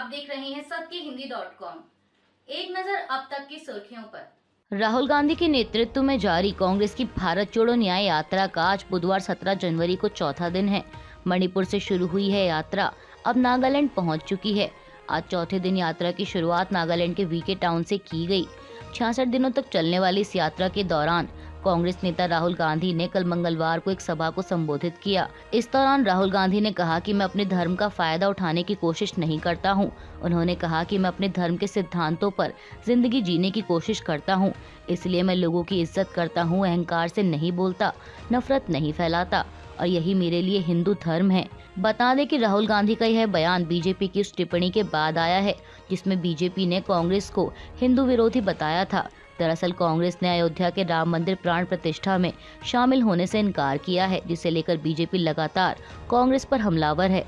देख रहे हैं सत्यहिंदी.com। एक नजर अब तक की सुर्खियों पर। राहुल गांधी के नेतृत्व में जारी कांग्रेस की भारत जोड़ो न्याय यात्रा का आज बुधवार 17 जनवरी को चौथा दिन है। मणिपुर से शुरू हुई है यात्रा, अब नागालैंड पहुंच चुकी है। आज चौथे दिन यात्रा की शुरुआत नागालैंड के वीके टाउन से की गई। 66 दिनों तक चलने वाली इस यात्रा के दौरान कांग्रेस नेता राहुल गांधी ने कल मंगलवार को एक सभा को संबोधित किया। इस दौरान राहुल गांधी ने कहा कि मैं अपने धर्म का फायदा उठाने की कोशिश नहीं करता हूं। उन्होंने कहा कि मैं अपने धर्म के सिद्धांतों पर जिंदगी जीने की कोशिश करता हूं, इसलिए मैं लोगों की इज्जत करता हूं, अहंकार से नहीं बोलता, नफरत नहीं फैलाता और यही मेरे लिए हिंदू धर्म है। बता दें कि राहुल गांधी का यह बयान बीजेपी की उस टिप्पणी के बाद आया है जिसमें बीजेपी ने कांग्रेस को हिंदू विरोधी बताया था। दरअसल कांग्रेस ने अयोध्या के राम मंदिर प्राण प्रतिष्ठा में शामिल होने से इनकार किया है, जिसे लेकर बीजेपी लगातार कांग्रेस पर हमलावर है।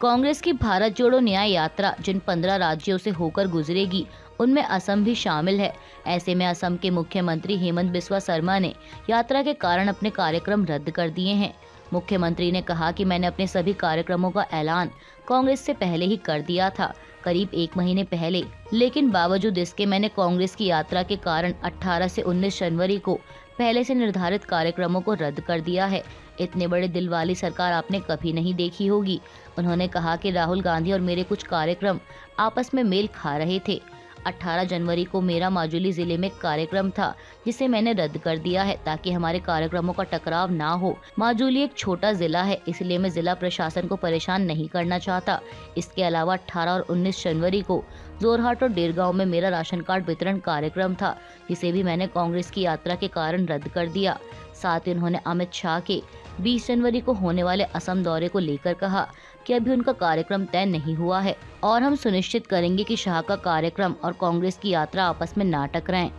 कांग्रेस की भारत जोड़ो न्याय यात्रा जिन 15 राज्यों से होकर गुजरेगी उनमें असम भी शामिल है। ऐसे में असम के मुख्यमंत्री हेमंत बिस्वा शर्मा ने यात्रा के कारण अपने कार्यक्रम रद्द कर दिए हैं। मुख्यमंत्री ने कहा कि मैंने अपने सभी कार्यक्रमों का ऐलान कांग्रेस से पहले ही कर दिया था, करीब 1 महीने पहले, लेकिन बावजूद इसके मैंने कांग्रेस की यात्रा के कारण 18 से 19 जनवरी को पहले से निर्धारित कार्यक्रमों को रद्द कर दिया है। इतने बड़े दिल वाली सरकार आपने कभी नहीं देखी होगी। उन्होंने कहा कि राहुल गांधी और मेरे कुछ कार्यक्रम आपस में मेल खा रहे थे। 18 जनवरी को मेरा माजुली जिले में कार्यक्रम था जिसे मैंने रद्द कर दिया है ताकि हमारे कार्यक्रमों का टकराव ना हो। माजुली एक छोटा जिला है, इसलिए मैं जिला प्रशासन को परेशान नहीं करना चाहता। इसके अलावा 18 और 19 जनवरी को जोरहाट और डेरगांव में मेरा राशन कार्ड वितरण कार्यक्रम था जिसे भी मैंने कांग्रेस की यात्रा के कारण रद्द कर दिया। साथ ही उन्होंने अमित शाह के 20 जनवरी को होने वाले असम दौरे को लेकर कहा कि अभी उनका कार्यक्रम तय नहीं हुआ है और हम सुनिश्चित करेंगे कि शाह का कार्यक्रम और कांग्रेस की यात्रा आपस में ना टकराएं।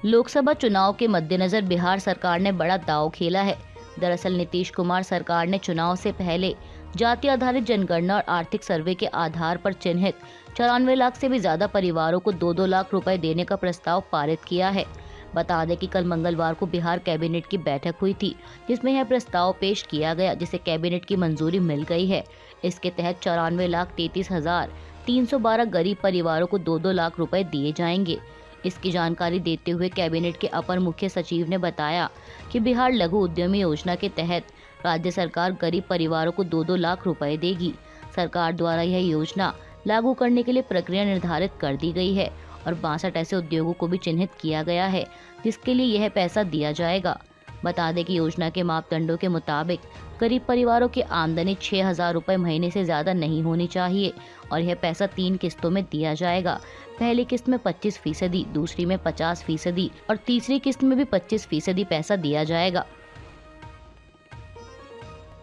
लोकसभा चुनाव के मद्देनजर बिहार सरकार ने बड़ा दांव खेला है। दरअसल नीतीश कुमार सरकार ने चुनाव से पहले जाति आधारित जनगणना और आर्थिक सर्वे के आधार पर चिन्हित 94 लाख से भी ज्यादा परिवारों को 2-2 लाख रुपए देने का प्रस्ताव पारित किया है। बता दें कि कल मंगलवार को बिहार कैबिनेट की बैठक हुई थी जिसमें यह प्रस्ताव पेश किया गया जिसे कैबिनेट की मंजूरी मिल गई है। इसके तहत 94,33,312 गरीब परिवारों को 2-2 लाख रुपए दिए जाएंगे। इसकी जानकारी देते हुए कैबिनेट के अपर मुख्य सचिव ने बताया कि बिहार लघु उद्यमी योजना के तहत राज्य सरकार गरीब परिवारों को 2-2 लाख रुपए देगी। सरकार द्वारा यह योजना लागू करने के लिए प्रक्रिया निर्धारित कर दी गई है और 62 ऐसे उद्योगों को भी चिन्हित किया गया है जिसके लिए यह पैसा दिया जाएगा। बता दें कि योजना के मापदंडों के मुताबिक गरीब परिवारों की आमदनी 6,000 रुपए महीने से ज्यादा नहीं होनी चाहिए और यह पैसा 3 किस्तों में दिया जाएगा। पहली किस्त में 25%, दूसरी में 50% और तीसरी किस्त में भी 25% पैसा दिया जाएगा।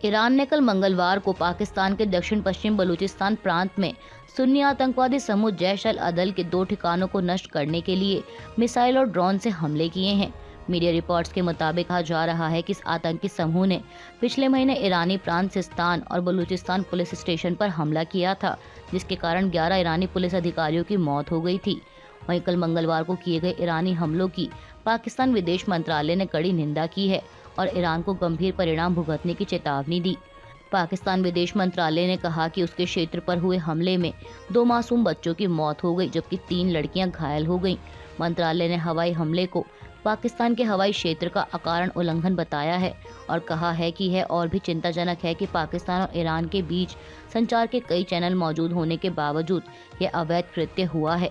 ईरान ने कल मंगलवार को पाकिस्तान के दक्षिण पश्चिम बलूचिस्तान प्रांत में सुन्नी आतंकवादी समूह जैश अल अदल के 2 ठिकानों को नष्ट करने के लिए मिसाइल और ड्रोन से हमले किए हैं। मीडिया रिपोर्ट्स के मुताबिक कहा जा रहा है कि इस आतंकी समूह ने पिछले महीने ईरानी प्रांत सिस्तान और बलूचिस्तान पुलिस स्टेशन पर हमला किया था जिसके कारण 11 ईरानी पुलिस अधिकारियों की मौत हो गई थी। वहीं कल मंगलवार को किए गए ईरानी हमलों की पाकिस्तान विदेश मंत्रालय ने कड़ी निंदा की है और ईरान को गंभीर परिणाम भुगतने की चेतावनी दी। पाकिस्तान विदेश मंत्रालय ने कहा कि उसके क्षेत्र पर हुए हमले में 2 मासूम बच्चों की मौत हो गई जबकि 3 लड़कियां घायल हो गईं। मंत्रालय ने हवाई हमले को पाकिस्तान के हवाई क्षेत्र का अकारण उल्लंघन बताया है और कहा है कि यह और भी चिंताजनक है कि पाकिस्तान और ईरान के बीच संचार के कई चैनल मौजूद होने के बावजूद यह अवैध कृत्य हुआ है।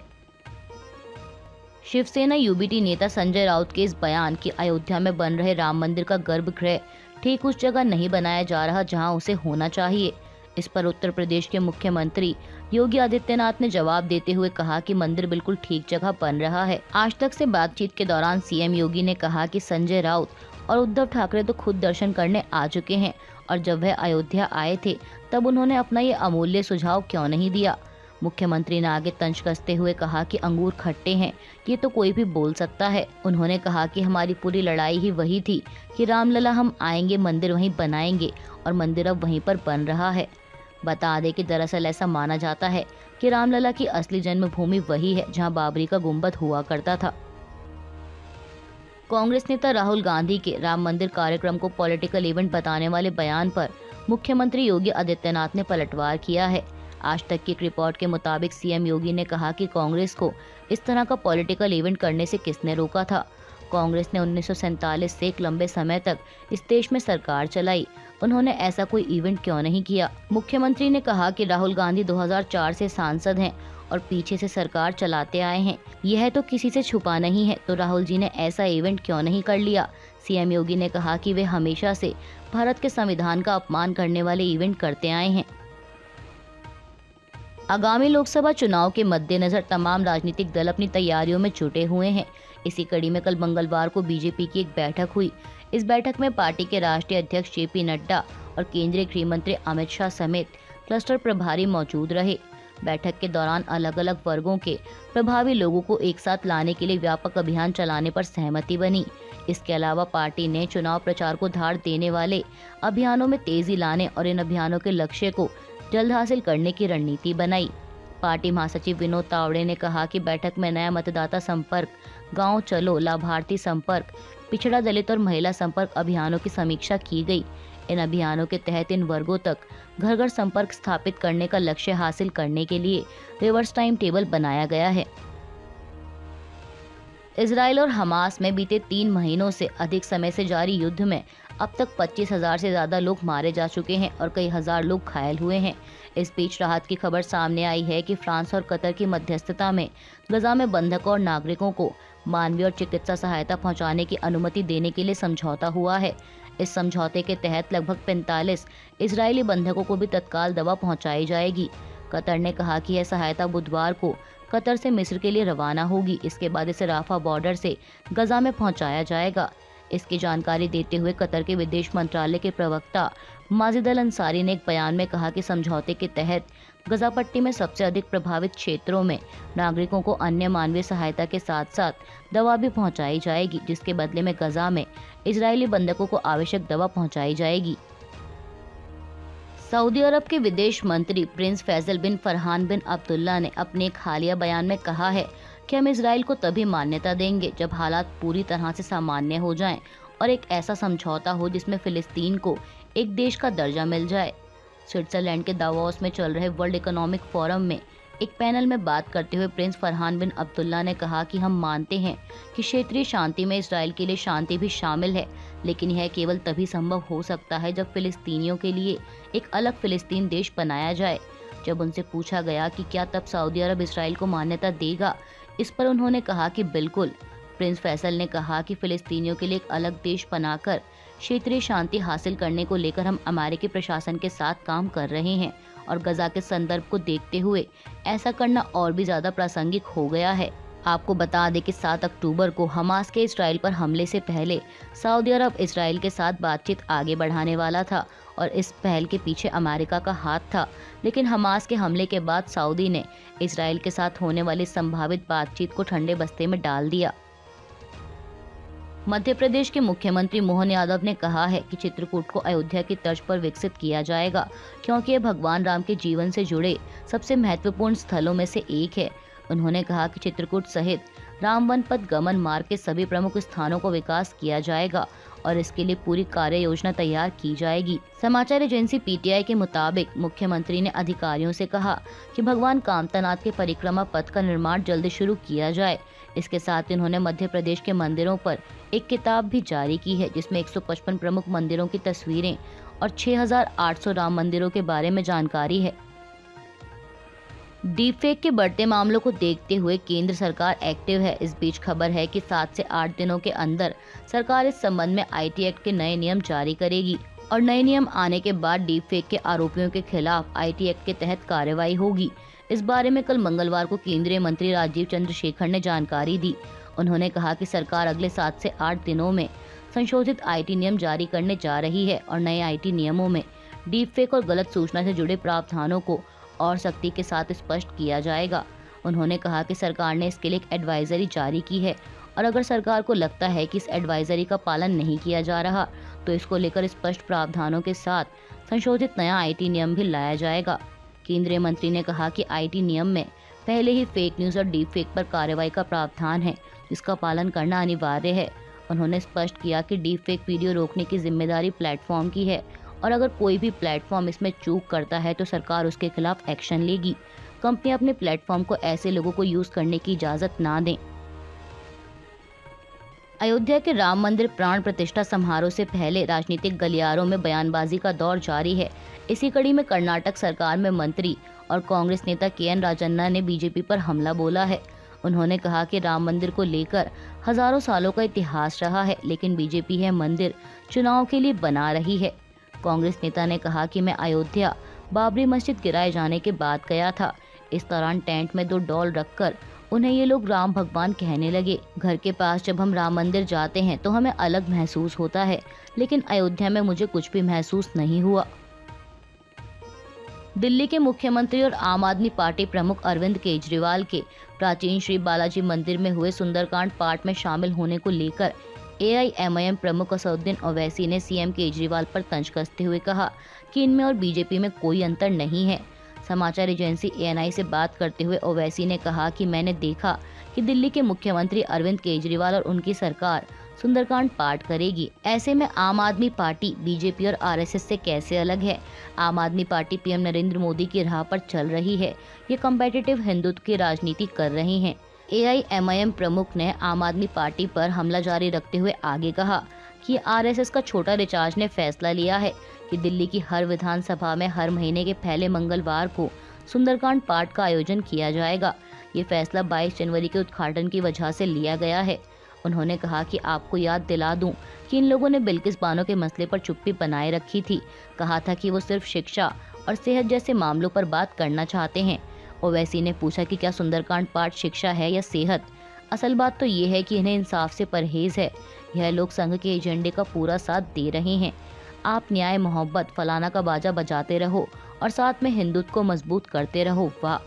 शिवसेना यूबीटी नेता संजय राउत के इस बयान कि अयोध्या में बन रहे राम मंदिर का गर्भगृह ठीक उस जगह नहीं बनाया जा रहा जहां उसे होना चाहिए, इस पर उत्तर प्रदेश के मुख्यमंत्री योगी आदित्यनाथ ने जवाब देते हुए कहा कि मंदिर बिल्कुल ठीक जगह बन रहा है। आज तक से बातचीत के दौरान सीएम योगी ने कहा कि संजय राउत और उद्धव ठाकरे तो खुद दर्शन करने आ चुके हैं और जब वह अयोध्या आए थे तब उन्होंने अपना ये अमूल्य सुझाव क्यों नहीं दिया। मुख्यमंत्री ने आगे तंज कसते हुए कहा कि अंगूर खट्टे हैं, ये तो कोई भी बोल सकता है। उन्होंने कहा कि हमारी पूरी लड़ाई ही वही थी कि रामलला हम आएंगे, मंदिर वहीं बनाएंगे और मंदिर अब वहीं पर बन रहा है। बता दें कि दरअसल ऐसा माना जाता है कि रामलला की असली जन्मभूमि वही है जहां बाबरी का गुंबद हुआ करता था। कांग्रेस नेता राहुल गांधी के राम मंदिर कार्यक्रम को पॉलिटिकल इवेंट बताने वाले बयान पर मुख्यमंत्री योगी आदित्यनाथ ने पलटवार किया है। आज तक की एक रिपोर्ट के मुताबिक सीएम योगी ने कहा कि कांग्रेस को इस तरह का पॉलिटिकल इवेंट करने से किसने रोका था। कांग्रेस ने 1947 से एक लंबे समय तक इस देश में सरकार चलाई, उन्होंने ऐसा कोई इवेंट क्यों नहीं किया। मुख्यमंत्री ने कहा कि राहुल गांधी 2004 से सांसद हैं और पीछे से सरकार चलाते आए हैं, यह तो किसी से छुपा नहीं है, तो राहुल जी ने ऐसा इवेंट क्यों नहीं कर लिया। सीएम योगी ने कहा कि वे हमेशा से भारत के संविधान का अपमान करने वाले इवेंट करते आए हैं। आगामी लोकसभा चुनाव के मद्देनजर तमाम राजनीतिक दल अपनी तैयारियों में जुटे हुए हैं। इसी कड़ी में कल मंगलवार को बीजेपी की एक बैठक हुई। इस बैठक में पार्टी के राष्ट्रीय अध्यक्ष जेपी नड्डा और केंद्रीय गृह मंत्री अमित शाह समेत क्लस्टर प्रभारी मौजूद रहे। बैठक के दौरान अलग अलग वर्गों के प्रभावी लोगों को एक साथ लाने के लिए व्यापक अभियान चलाने पर सहमति बनी। इसके अलावा पार्टी ने चुनाव प्रचार को धार देने वाले अभियानों में तेजी लाने और इन अभियानों के लक्ष्य को जल्द हासिल करने की रणनीति बनाई। पार्टी महासचिव विनोद तावड़े ने कहा कि बैठक में नया मतदाता संपर्क, गांव चलो, लाभार्थी संपर्क, पिछड़ा दलित और महिला संपर्क अभियानों की समीक्षा की गई। इन अभियानों के तहत इन वर्गों तक घर घर संपर्क स्थापित करने का लक्ष्य हासिल करने के लिए रिवर्स टाइम टेबल बनाया गया है। इजराइल और हमास में बीते 3 महीनों से अधिक समय से जारी युद्ध में अब तक 25,000 से ज्यादा लोग मारे जा चुके हैं और कई हजार लोग घायल हुए हैं। इस बीच राहत की खबर सामने आई है कि फ्रांस और कतर की मध्यस्थता में गजा में बंधकों और नागरिकों को मानवीय और चिकित्सा सहायता पहुंचाने की अनुमति देने के लिए समझौता हुआ है। इस समझौते के तहत लगभग 45 इजरायली बंधकों को भी तत्काल दवा पहुंचाई जाएगी। कतर ने कहा कि यह सहायता बुधवार को कतर से मिस्र के लिए रवाना होगी। इसके बाद इसे राफा बॉर्डर से गजा में पहुंचाया जाएगा। इसकी जानकारी देते हुए कतर के विदेश मंत्रालय के प्रवक्ता माजिद अल अंसारी ने एक बयान में कहा कि समझौते के तहत गजा पट्टी में सबसे अधिक प्रभावित क्षेत्रों में नागरिकों को अन्य मानवीय सहायता के साथ साथ दवा भी पहुंचाई जाएगी, जिसके बदले में गजा में इजरायली बंधकों को आवश्यक दवा पहुंचाई जाएगी। सऊदी अरब के विदेश मंत्री प्रिंस फैसल बिन फरहान बिन अब्दुल्ला ने अपने एक हालिया बयान में कहा है कि हम इजराइल को तभी मान्यता देंगे जब हालात पूरी तरह से सामान्य हो जाएं और एक ऐसा समझौता हो जिसमें फिलिस्तीन को एक देश का दर्जा मिल जाए। स्विट्जरलैंड के दावोस में चल रहे वर्ल्ड इकोनॉमिक फोरम में एक पैनल में बात करते हुए प्रिंस फरहान बिन अब्दुल्ला ने कहा कि हम मानते हैं कि क्षेत्रीय शांति में इजराइल के लिए शांति भी शामिल है, लेकिन यह केवल तभी संभव हो सकता है जब फिलिस्तीनियों के लिए एक अलग फिलिस्तीन देश बनाया जाए। जब उनसे पूछा गया कि क्या तब सऊदी अरब इजराइल को मान्यता देगा, इस पर उन्होंने कहा कि बिल्कुल। प्रिंस फैसल ने कहा कि फिलिस्तीनियों के लिए एक अलग देश बनाकर क्षेत्रीय शांति हासिल करने को लेकर हम अमेरिकी प्रशासन के साथ काम कर रहे हैं और गजा के संदर्भ को देखते हुए ऐसा करना और भी ज्यादा प्रासंगिक हो गया है। आपको बता दें कि 7 अक्टूबर को हमास के इजराइल पर हमले से पहले सऊदी अरब इजराइल के साथ बातचीत आगे बढ़ाने वाला था और इस पहल के पीछे अमेरिका का हाथ था, लेकिन हमास के हमले के बाद सऊदी ने इजराइल के साथ होने वाली संभावित बातचीत को ठंडे बस्ते में डाल दिया। मध्य प्रदेश के मुख्यमंत्री मोहन यादव ने कहा है कि चित्रकूट को अयोध्या की तर्ज पर विकसित किया जाएगा, क्योंकि यह भगवान राम के जीवन से जुड़े सबसे महत्वपूर्ण स्थलों में से एक है। उन्होंने कहा कि चित्रकूट सहित रामवन पथ गमन मार्ग के सभी प्रमुख स्थानों को विकास किया जाएगा और इसके लिए पूरी कार्य योजना तैयार की जाएगी। समाचार एजेंसी पीटीआई के मुताबिक मुख्यमंत्री ने अधिकारियों से कहा कि भगवान कामतानाथ के परिक्रमा पथ का निर्माण जल्द शुरू किया जाए। इसके साथ उन्होंने मध्य प्रदेश के मंदिरों पर एक किताब भी जारी की है, जिसमें 155 प्रमुख मंदिरों की तस्वीरें और 6,800 राम मंदिरों के बारे में जानकारी है। डीप फेक के बढ़ते मामलों को देखते हुए केंद्र सरकार एक्टिव है। इस बीच खबर है कि 7 से 8 दिनों के अंदर सरकार इस संबंध में आईटी एक्ट के नए नियम जारी करेगी और नए नियम आने के बाद डीप फेक के आरोपियों के खिलाफ आईटी एक्ट के तहत कार्रवाई होगी। इस बारे में कल मंगलवार को केंद्रीय मंत्री राजीव चंद्रशेखर ने जानकारी दी। उन्होंने कहा कि सरकार अगले 7 से 8 दिनों में संशोधित आईटी नियम जारी करने जा रही है और नए आईटी नियमों में डीप फेक और गलत सूचना से जुड़े प्रावधानों को और सख्ती के साथ स्पष्ट किया जाएगा। उन्होंने कहा कि सरकार ने इसके लिए एक एडवाइजरी जारी की है और अगर सरकार को लगता है कि इस एडवाइजरी का पालन नहीं किया जा रहा तो इसको लेकर स्पष्ट प्रावधानों के साथ संशोधित नया आईटी नियम भी लाया जाएगा। केंद्रीय मंत्री ने कहा कि आईटी नियम में पहले ही फेक न्यूज और डीप फेक पर कार्रवाई का प्रावधान है, जिसका पालन करना अनिवार्य है। उन्होंने स्पष्ट किया कि डीप फेक वीडियो रोकने की जिम्मेदारी प्लेटफॉर्म की है और अगर कोई भी प्लेटफॉर्म इसमें चूक करता है तो सरकार उसके खिलाफ एक्शन लेगी। कंपनी अपने प्लेटफॉर्म को ऐसे लोगों को यूज करने की इजाजत ना दें। अयोध्या के राम मंदिर प्राण प्रतिष्ठा समारोह से पहले राजनीतिक गलियारों में बयानबाजी का दौर जारी है। इसी कड़ी में कर्नाटक सरकार में मंत्री और कांग्रेस नेता KN राजन्ना ने बीजेपी पर हमला बोला है। उन्होंने कहा कि राम मंदिर को लेकर हजारों सालों का इतिहास रहा है, लेकिन बीजेपी यह मंदिर चुनाव के लिए बना रही है। कांग्रेस नेता ने कहा कि मैं अयोध्या बाबरी मस्जिद गिराए जाने के बाद गया था। इस दौरान टेंट में 2 डॉल रखकर उन्हें ये लोग राम भगवान कहने लगे। घर के पास जब हम राम मंदिर जाते हैं तो हमें अलग महसूस होता है, लेकिन अयोध्या में मुझे कुछ भी महसूस नहीं हुआ। दिल्ली के मुख्यमंत्री और आम आदमी पार्टी प्रमुख अरविंद केजरीवाल के प्राचीन श्री बालाजी मंदिर में हुए सुंदरकांड पाठ में शामिल होने को लेकर AIMIM प्रमुख असदुद्दीन ओवैसी ने CM केजरीवाल पर तंज कसते हुए कहा कि इनमें और बीजेपी में कोई अंतर नहीं है। समाचार एजेंसी ANI से बात करते हुए ओवैसी ने कहा कि मैंने देखा कि दिल्ली के मुख्यमंत्री अरविंद केजरीवाल और उनकी सरकार सुंदरकांड पाठ करेगी। ऐसे में आम आदमी पार्टी बीजेपी और RSS से कैसे अलग है? आम आदमी पार्टी PM नरेंद्र मोदी की राह पर चल रही है। ये कम्पेटिटिव हिंदुत्व की राजनीति कर रही हैं। AIMIM प्रमुख ने आम आदमी पार्टी पर हमला जारी रखते हुए आगे कहा कि RSS का छोटा रिचार्ज ने फैसला लिया है कि दिल्ली की हर विधानसभा में हर महीने के पहले मंगलवार को सुंदरकांड पाठ का आयोजन किया जाएगा। ये फैसला 22 जनवरी के उद्घाटन की वजह से लिया गया है। उन्होंने कहा कि आपको याद दिला दूं कि इन लोगों ने बिल्किस बानो के मसले पर चुप्पी बनाए रखी थी। कहा था कि वो सिर्फ शिक्षा और सेहत जैसे मामलों पर बात करना चाहते हैं। ओवैसी ने पूछा कि क्या सुंदरकांड पाठ शिक्षा है या सेहत? असल बात तो ये है कि इन्हें इंसाफ से परहेज है। यह लोग संघ के एजेंडे का पूरा साथ दे रहे हैं। आप न्याय, मोहब्बत, फलाना का बाजा बजाते रहो और साथ में हिंदुत्व को मजबूत करते रहो। वाह।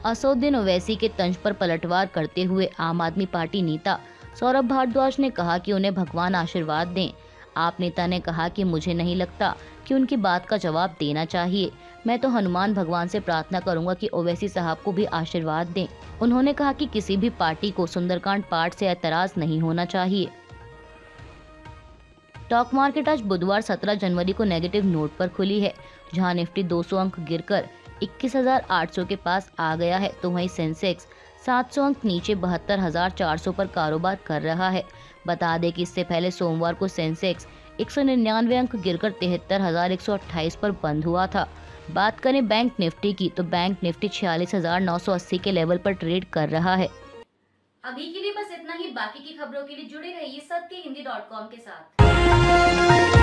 असदुद्दीन ओवैसी के तंज पर पलटवार करते हुए आम आदमी पार्टी नेता सौरभ भारद्वाज ने कहा कि उन्हें भगवान आशीर्वाद दें। आप नेता ने कहा कि मुझे नहीं लगता कि उनकी बात का जवाब देना चाहिए। मैं तो हनुमान भगवान से प्रार्थना करूंगा कि ओवैसी साहब को भी आशीर्वाद दें। उन्होंने कहा कि किसी भी पार्टी को सुंदरकांड पाठ से ऐतराज नहीं होना चाहिए। स्टॉक मार्केट आज बुधवार 17 जनवरी को नेगेटिव नोट पर खुली है, जहां निफ्टी 200 अंक गिरकर 21,800 के पास आ गया है, तो वहीं सेंसेक्स 700 अंक नीचे 72,400 पर कारोबार कर रहा है। बता दें कि इससे पहले सोमवार को सेंसेक्स 199 अंक गिरकर 73,128 पर बंद हुआ था। बात करें बैंक निफ्टी की, तो बैंक निफ्टी 46,980 के लेवल पर ट्रेड कर रहा है। अभी के लिए बस इतना ही। बाकी की खबरों के लिए जुड़े रहिए सत्यहिंदी.com के साथ।